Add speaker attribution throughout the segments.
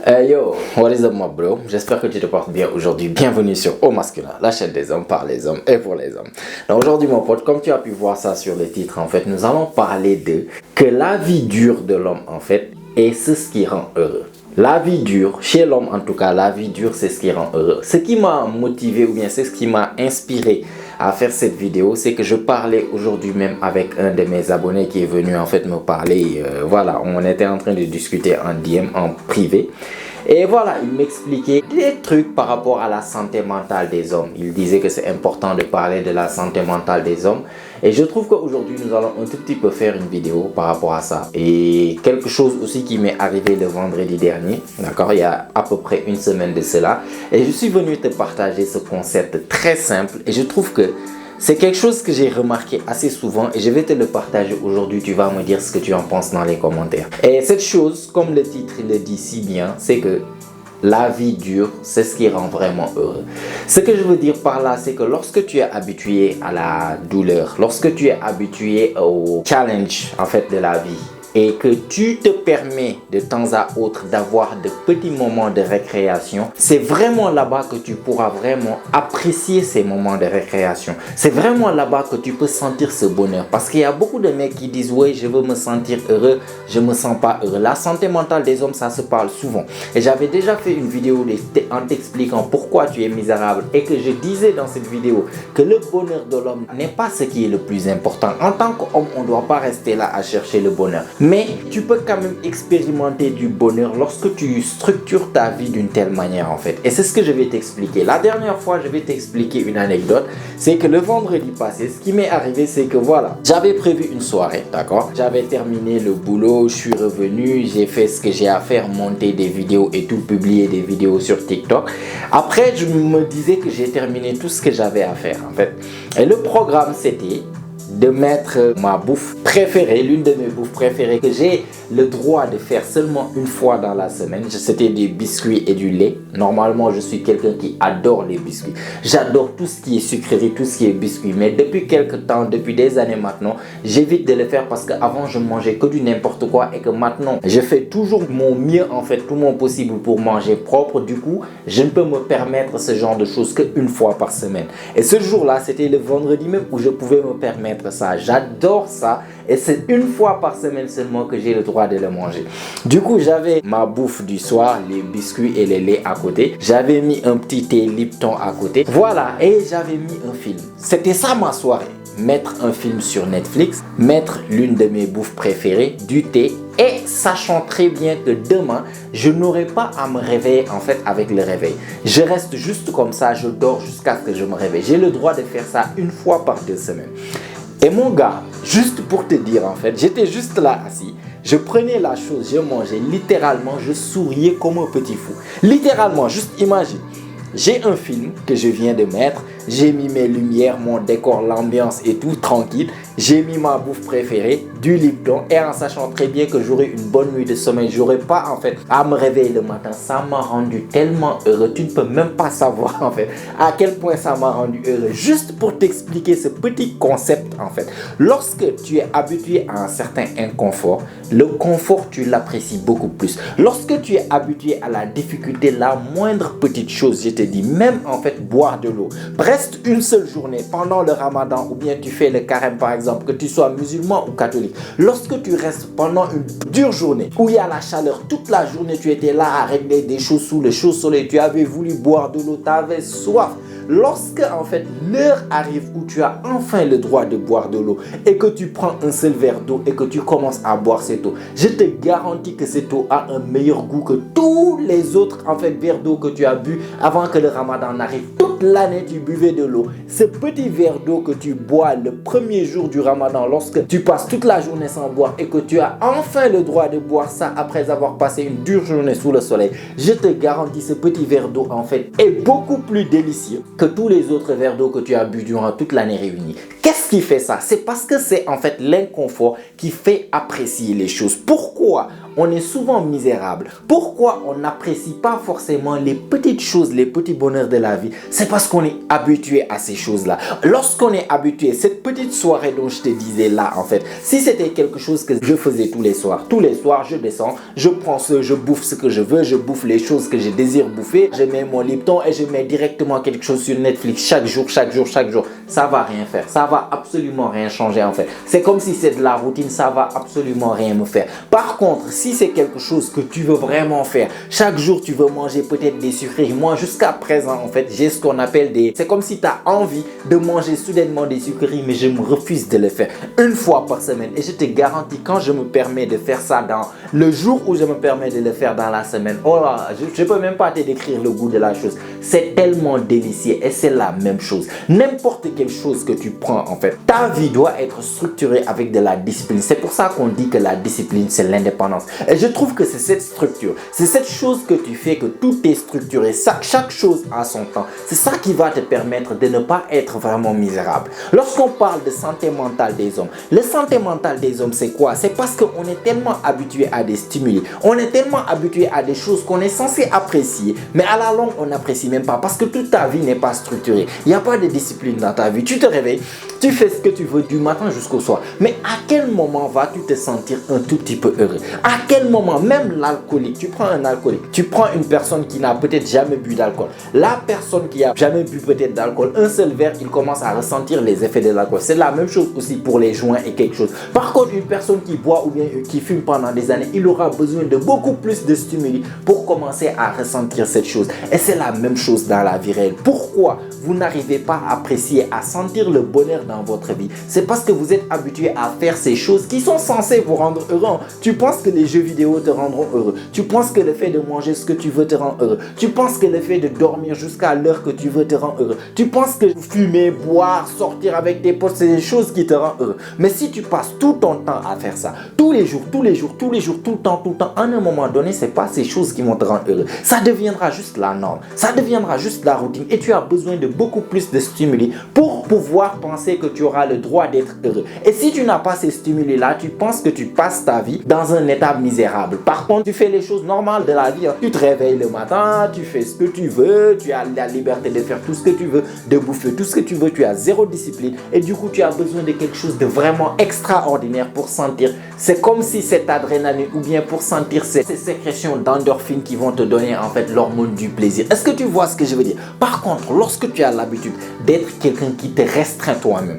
Speaker 1: Yo, what is up, my bro? J'espère que tu te portes bien aujourd'hui. Bienvenue sur Au Masculin, la chaîne des hommes par les hommes et pour les hommes. Donc aujourd'hui, mon pote, comme tu as pu voir ça sur le titre, en fait, nous allons parler de que la vie dure de l'homme, en fait, est ce qui rend heureux. La vie dure, chez l'homme en tout cas, la vie dure, c'est ce qui rend heureux. Ce qui m'a motivé ou bien c'est ce qui m'a inspiré à faire cette vidéo, c'est que je parlais aujourd'hui même avec un de mes abonnés qui est venu en fait me parler. Voilà, on était en train de discuter en DM, en privé. Et voilà, il m'expliquait des trucs par rapport à la santé mentale des hommes. Il disait que c'est important de parler de la santé mentale des hommes. Et je trouve qu'aujourd'hui, nous allons un tout petit peu faire une vidéo par rapport à ça. Et quelque chose aussi qui m'est arrivé le vendredi dernier, d'accord, il y a à peu près une semaine de cela. Et je suis venu te partager ce concept très simple. Et je trouve que c'est quelque chose que j'ai remarqué assez souvent et je vais te le partager aujourd'hui. Tu vas me dire ce que tu en penses dans les commentaires. Et cette chose, comme le titre le dit si bien, c'est que la vie dure, c'est ce qui rend vraiment heureux. Ce que je veux dire par là, c'est que lorsque tu es habitué à la douleur, lorsque tu es habitué au challenge en fait de la vie, et que tu te permets de temps à autre d'avoir de petits moments de récréation, c'est vraiment là-bas que tu pourras vraiment apprécier ces moments de récréation. C'est vraiment là-bas que tu peux sentir ce bonheur. Parce qu'il y a beaucoup de mecs qui disent « Ouais, je veux me sentir heureux, je me sens pas heureux ». La santé mentale des hommes, ça se parle souvent. Et j'avais déjà fait une vidéo en t'expliquant pourquoi tu es misérable et que je disais dans cette vidéo que le bonheur de l'homme n'est pas ce qui est le plus important. En tant qu'homme, on ne doit pas rester là à chercher le bonheur. Mais tu peux quand même expérimenter du bonheur lorsque tu structures ta vie d'une telle manière en fait. Et c'est ce que je vais t'expliquer. La dernière fois, je vais t'expliquer une anecdote. C'est que le vendredi passé, ce qui m'est arrivé, c'est que voilà, j'avais prévu une soirée, d'accord? J'avais terminé le boulot, je suis revenu, j'ai fait ce que j'ai à faire, monter des vidéos et tout, publier des vidéos sur TikTok. Après, je me disais que j'ai terminé tout ce que j'avais à faire en fait. Et le programme, c'était de mettre ma bouffe préférée, l'une de mes bouffes préférées que j'ai le droit de faire seulement une fois dans la semaine. C'était des biscuits et du lait. Normalement, je suis quelqu'un qui adore les biscuits. J'adore tout ce qui est sucrerie, tout ce qui est biscuits. Mais depuis quelques temps, depuis des années maintenant, j'évite de le faire parce qu'avant, je mangeais que du n'importe quoi et que maintenant, je fais toujours mon mieux, en fait, tout mon possible pour manger propre. Du coup, je ne peux me permettre ce genre de choses qu'une fois par semaine. Et ce jour-là, c'était le vendredi même où je pouvais me permettre ça. J'adore ça et c'est une fois par semaine seulement que j'ai le droit de le manger. Du coup, j'avais ma bouffe du soir, les biscuits et les laits à côté. J'avais mis un petit thé Lipton à côté. Voilà, et j'avais mis un film. C'était ça ma soirée. Mettre un film sur Netflix, mettre l'une de mes bouffes préférées, du thé, et sachant très bien que demain, je n'aurai pas à me réveiller en fait avec le réveil. Je reste juste comme ça, je dors jusqu'à ce que je me réveille. J'ai le droit de faire ça une fois par 2 semaines. Et mon gars, juste pour te dire en fait, j'étais juste là assis, je prenais la chose, je mangeais, littéralement, je souriais comme un petit fou. Littéralement, juste imagine. J'ai un film que je viens de mettre, j'ai mis mes lumières, mon décor, l'ambiance et tout tranquille. J'ai mis ma bouffe préférée, du Lipton, et en sachant très bien que j'aurai une bonne nuit de sommeil, j'aurai pas en fait à me réveiller le matin. Ça m'a rendu tellement heureux, tu ne peux même pas savoir en fait à quel point ça m'a rendu heureux. Juste pour t'expliquer ce petit concept en fait. Lorsque tu es habitué à un certain inconfort, le confort tu l'apprécies beaucoup plus. Lorsque tu es habitué à la difficulté, la moindre petite chose, je te dis, même en fait boire de l'eau. Reste une seule journée pendant le ramadan ou bien tu fais le carême par exemple, que tu sois musulman ou catholique. Lorsque tu restes pendant une dure journée où il y a la chaleur, toute la journée tu étais là à régler des choses sous le chaud soleil, tu avais voulu boire de l'eau, tu avais soif. Lorsque en fait l'heure arrive où tu as enfin le droit de boire de l'eau et que tu prends un seul verre d'eau et que tu commences à boire cette eau, je te garantis que cette eau a un meilleur goût que tous les autres en fait verres d'eau que tu as bu avant que le ramadan n'arrive. Toute l'année tu buvais de l'eau. Ce petit verre d'eau que tu bois le premier jour du ramadan, lorsque tu passes toute la journée sans boire et que tu as enfin le droit de boire ça après avoir passé une dure journée sous le soleil, je te garantis ce petit verre d'eau en fait est beaucoup plus délicieux que tous les autres verres d'eau que tu as bu durant toute l'année réunie. Qu'est-ce qui fait ça? C'est parce que c'est en fait l'inconfort qui fait apprécier les choses. Pourquoi on est souvent misérable. Pourquoi on n'apprécie pas forcément les petites choses, les petits bonheurs de la vie? C'est parce qu'on est habitué à ces choses-là. Lorsqu'on est habitué, cette petite soirée dont je te disais là, en fait, si c'était quelque chose que je faisais tous les soirs je descends, je prends je bouffe ce que je veux, je bouffe les choses que je désire bouffer, je mets mon Lipton et je mets directement quelque chose sur Netflix chaque jour, ça va rien faire, ça va absolument rien changer en fait. C'est comme si c'est de la routine, ça va absolument rien me faire. Par contre, si c'est quelque chose que tu veux vraiment faire, chaque jour tu veux manger peut-être des sucreries. Moi jusqu'à présent en fait, j'ai ce qu'on appelle c'est comme si tu as envie de manger soudainement des sucreries, mais je me refuse de le faire une fois par semaine. Et je te garantis, quand je me permets de faire ça dans le jour où je me permets de le faire dans la semaine, oh là, je peux même pas te décrire le goût de la chose. C'est tellement délicieux et c'est la même chose. N'importe quelle chose que tu prends en fait, ta vie doit être structurée avec de la discipline. C'est pour ça qu'on dit que la discipline c'est l'indépendance. Et je trouve que c'est cette structure, c'est cette chose que tu fais que tout est structuré. Chaque chose a son temps. C'est ça qui va te permettre de ne pas être vraiment misérable. Lorsqu'on parle de santé mentale des hommes, la santé mentale des hommes c'est quoi? C'est parce qu'on est tellement habitué à des stimuli, on est tellement habitué à des choses qu'on est censé apprécier, mais à la longue on n'apprécie même pas parce que toute ta vie n'est pas structurée. Il n'y a pas de discipline dans ta vie. Tu te réveilles, tu fais ce que tu veux du matin jusqu'au soir, mais à quel moment vas-tu te sentir un tout petit peu heureux? À quel moment? Même l'alcoolique, tu prends un alcoolique, tu prends une personne qui n'a peut-être jamais bu d'alcool, la personne qui a jamais bu peut-être d'alcool, un seul verre, il commence à ressentir les effets de l'alcool. C'est la même chose aussi pour les joints et quelque chose. Par contre, une personne qui boit ou bien qui fume pendant des années, il aura besoin de beaucoup plus de stimuli pour commencer à ressentir cette chose. Et c'est la même chose dans la vie réelle. Pourquoi vous n'arrivez pas à apprécier, à sentir le bonheur dans votre vie? C'est parce que vous êtes habitué à faire ces choses qui sont censées vous rendre heureux. Tu penses que les jeux vidéo te rendront heureux. Tu penses que le fait de manger ce que tu veux te rend heureux. Tu penses que le fait de dormir jusqu'à l'heure que tu veux te rend heureux. Tu penses que fumer, boire, sortir avec tes potes, c'est des choses qui te rendent heureux. Mais si tu passes tout ton temps à faire ça, tous les jours, tout le temps, à un moment donné, c'est pas ces choses qui vont te rendre heureux. Ça deviendra juste la norme. Ça deviendra juste la routine. Et tu as besoin de beaucoup plus de stimuli pour pouvoir penser que tu auras le droit d'être heureux. Et si tu n'as pas ces stimuli-là, tu penses que tu passes ta vie dans un état misérable. Par contre, tu fais les choses normales de la vie. Tu te réveilles le matin, tu fais ce que tu veux, tu as la liberté de faire tout ce que tu veux, de bouffer tout ce que tu veux, tu as zéro discipline. Et du coup, tu as besoin de quelque chose de vraiment extraordinaire pour sentir. C'est comme si cette adrénaline ou bien pour sentir ces sécrétions d'endorphines qui vont te donner en fait l'hormone du plaisir. Est-ce que tu vois ce que je veux dire? Par contre, lorsque tu as l'habitude d'être quelqu'un qui te restreint toi-même,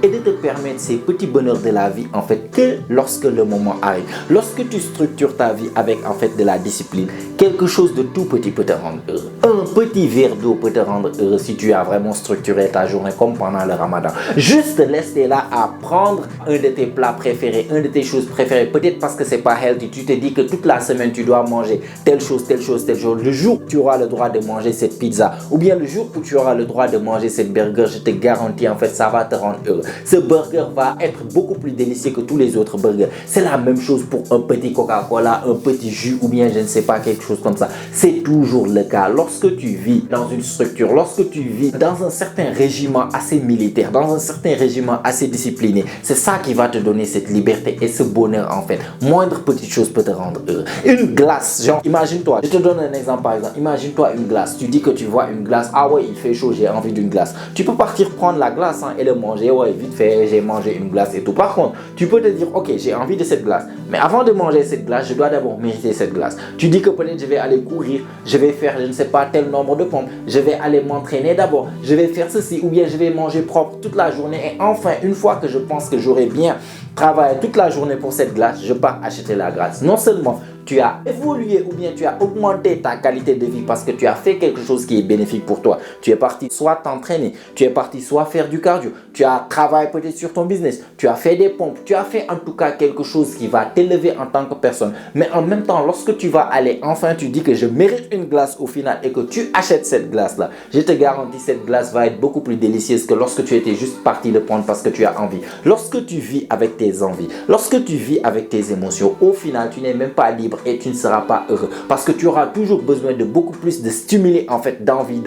Speaker 1: et de te permettre ces petits bonheurs de la vie en fait que lorsque le moment arrive, lorsque tu structures ta vie avec en fait de la discipline, quelque chose de tout petit peut te rendre heureux. Un petit verre d'eau peut te rendre heureux si tu as vraiment structuré ta journée comme pendant le Ramadan. Juste rester là à prendre un de tes plats préférés, un de tes choses préférées, peut-être parce que c'est pas healthy, tu te dis que toute la semaine tu dois manger telle chose. Le jour où tu auras le droit de manger cette pizza ou bien le jour où tu auras le droit de manger cette burger, je te garantis en fait ça va te rendre heureux. Ce burger va être beaucoup plus délicieux que tous les autres burgers. C'est la même chose pour un petit Coca-Cola, un petit jus ou bien je ne sais pas quelque chose comme ça. C'est toujours le cas. Lorsque tu vis dans une structure, lorsque tu vis dans un certain régiment assez militaire, dans un certain régiment assez discipliné, c'est ça qui va te donner cette liberté et ce bonheur en fait. Moindre petite chose peut te rendre heureux. Une glace, genre imagine-toi, je te donne un exemple par exemple, imagine-toi une glace, tu dis que tu vois une glace, ah ouais il fait chaud, j'ai envie d'une glace. Tu peux partir prendre la glace et le manger, ouais vite fait, j'ai mangé une glace et tout. Par contre, tu peux te dire, ok j'ai envie de cette glace, mais avant de manger cette glace, je dois d'abord mériter cette glace. Tu dis que peut-être je vais aller courir, je vais faire je ne sais pas tel nombre de pompes, je vais aller m'entraîner d'abord, je vais faire ceci ou bien je vais manger propre toute la journée et enfin une fois que je pense que j'aurai bien travaillé toute la journée pour cette glace, je pars acheter la glace. Non seulement tu as évolué ou bien tu as augmenté ta qualité de vie parce que tu as fait quelque chose qui est bénéfique pour toi. Tu es parti soit t'entraîner, tu es parti soit faire du cardio, tu as travaillé peut-être sur ton business, tu as fait des pompes, tu as fait en tout cas quelque chose qui va t'élever en tant que personne. Mais en même temps, lorsque tu vas aller, enfin tu dis que je mérite une glace au final et que tu achètes cette glace-là, je te garantis cette glace va être beaucoup plus délicieuse que lorsque tu étais juste parti le prendre parce que tu as envie. Lorsque tu vis avec tes envies, lorsque tu vis avec tes émotions, au final tu n'es même pas libre et tu ne seras pas heureux. Parce que tu auras toujours besoin de beaucoup plus de stimuli en fait, d'envie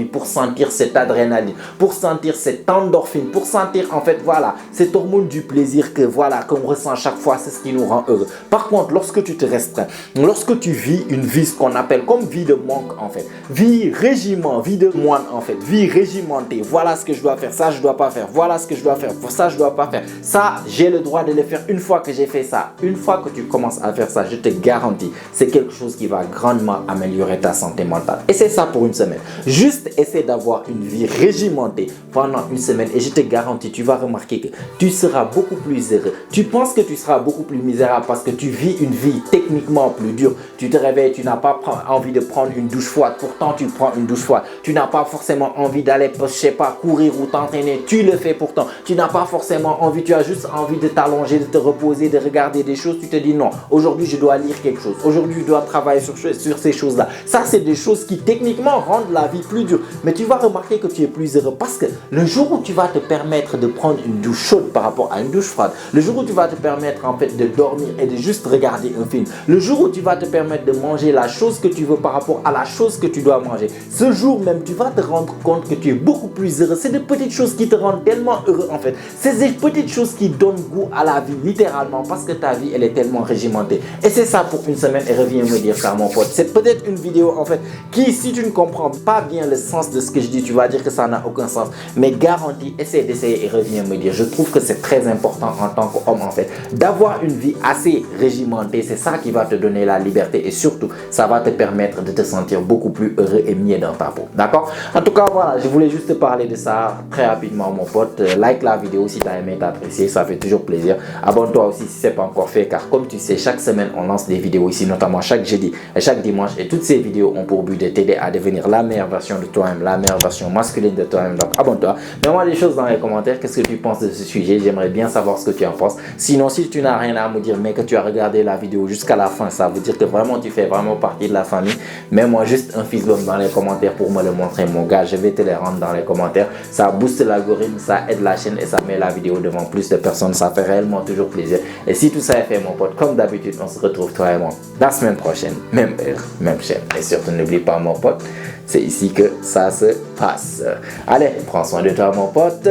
Speaker 1: pour sentir cette adrénaline, pour sentir cette endorphine, pour sentir en fait voilà, cette hormone du plaisir que voilà, qu'on ressent chaque fois, c'est ce qui nous rend heureux. Par contre, lorsque tu te restreins, lorsque tu vis une vie, ce qu'on appelle comme vie de monk en fait, vie régiment, vie de moine en fait, vie régimentée, voilà ce que je dois faire, ça je dois pas faire, voilà ce que je dois faire, ça je dois pas faire, ça j'ai le droit de le faire une fois que j'ai fait ça. Une fois que tu commences à faire ça, je te garantis, c'est quelque chose qui va grandement améliorer ta santé mentale. Et c'est ça pour une semaine. Juste essaie d'avoir une vie régimentée pendant une semaine et je te garantis, tu vas remarquer que tu seras beaucoup plus heureux. Tu penses que tu seras beaucoup plus misérable parce que tu vis une vie techniquement plus dure. Tu te réveilles, tu n'as pas envie de prendre une douche froide, pourtant tu prends une douche froide. Tu n'as pas forcément envie d'aller, je sais pas, courir ou t'entraîner, tu le fais pourtant. Tu n'as pas forcément envie, tu as juste envie de t'allonger, de te reposer, de regarder des choses. Tu te dis non, aujourd'hui je dois lire quelque chose, aujourd'hui je dois travailler sur ces choses-là. Ça c'est des choses qui techniquement rendent la vie plus dure. Mais tu vas remarquer que tu es plus heureux parce que le jour où tu vas te permettre de prendre une douche chaude par rapport à une douche froide, le jour où tu vas te permettre en fait de dormir et de juste regarder un film, le jour où tu vas te permettre de manger la chose que tu veux par rapport à la chose que tu dois manger, ce jour même tu vas te rendre compte que tu es beaucoup plus heureux. C'est des petites choses qui te rendent tellement heureux en fait. C'est des petites choses qui donnent goût à la vie littéralement parce que ta vie elle est tellement régimentée. Et c'est ça pour une semaine et reviens me dire ça mon pote. C'est peut-être une vidéo en fait qui, si tu ne comprends pas bien le sens de ce que je dis, tu vas dire que ça n'a aucun sens. Mais garantie, essaie d'essayer et reviens me dire. Je trouve que c'est très important en tant qu'homme en fait d'avoir une vie assez régimentée. C'est ça qui va te donner la liberté et surtout ça va te permettre de te sentir beaucoup plus heureux et mieux dans ta peau. D'accord? En tout cas voilà, je voulais juste te parler de ça très rapidement mon pote. Like la vidéo si tu as aimé, t'as apprécié, ça fait toujours plaisir. Abonne-toi aussi si ce n'est pas encore fait car comme tu sais, chaque semaine on lance des vidéos ici, notamment chaque jeudi et chaque dimanche, et toutes ces vidéos ont pour but de t'aider à devenir la meilleure version de toi-même, la meilleure version masculine de toi-même. Donc abonne-toi, mets-moi des choses dans les commentaires, qu'est-ce que tu penses de ce sujet, j'aimerais bien savoir ce que tu en penses. Sinon si tu n'as rien à me dire mais que tu as regardé la vidéo jusqu'à la fin, ça veut dire que vraiment tu fais vraiment partie de la famille. Mets-moi juste un fist bump dans les commentaires pour me le montrer mon gars, je vais te les rendre dans les commentaires. Ça booste l'algorithme, ça aide la chaîne et ça met la vidéo devant plus de personnes, ça fait réellement toujours plaisir. Et si tout ça est fait mon pote, comme d'habitude on se retrouve toi et moi la semaine prochaine, même heure, même chaîne. Et surtout n'oublie pas mon pote, c'est ici que ça se passe. Allez, prends soin de toi mon pote.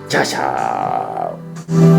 Speaker 1: Ciao ciao.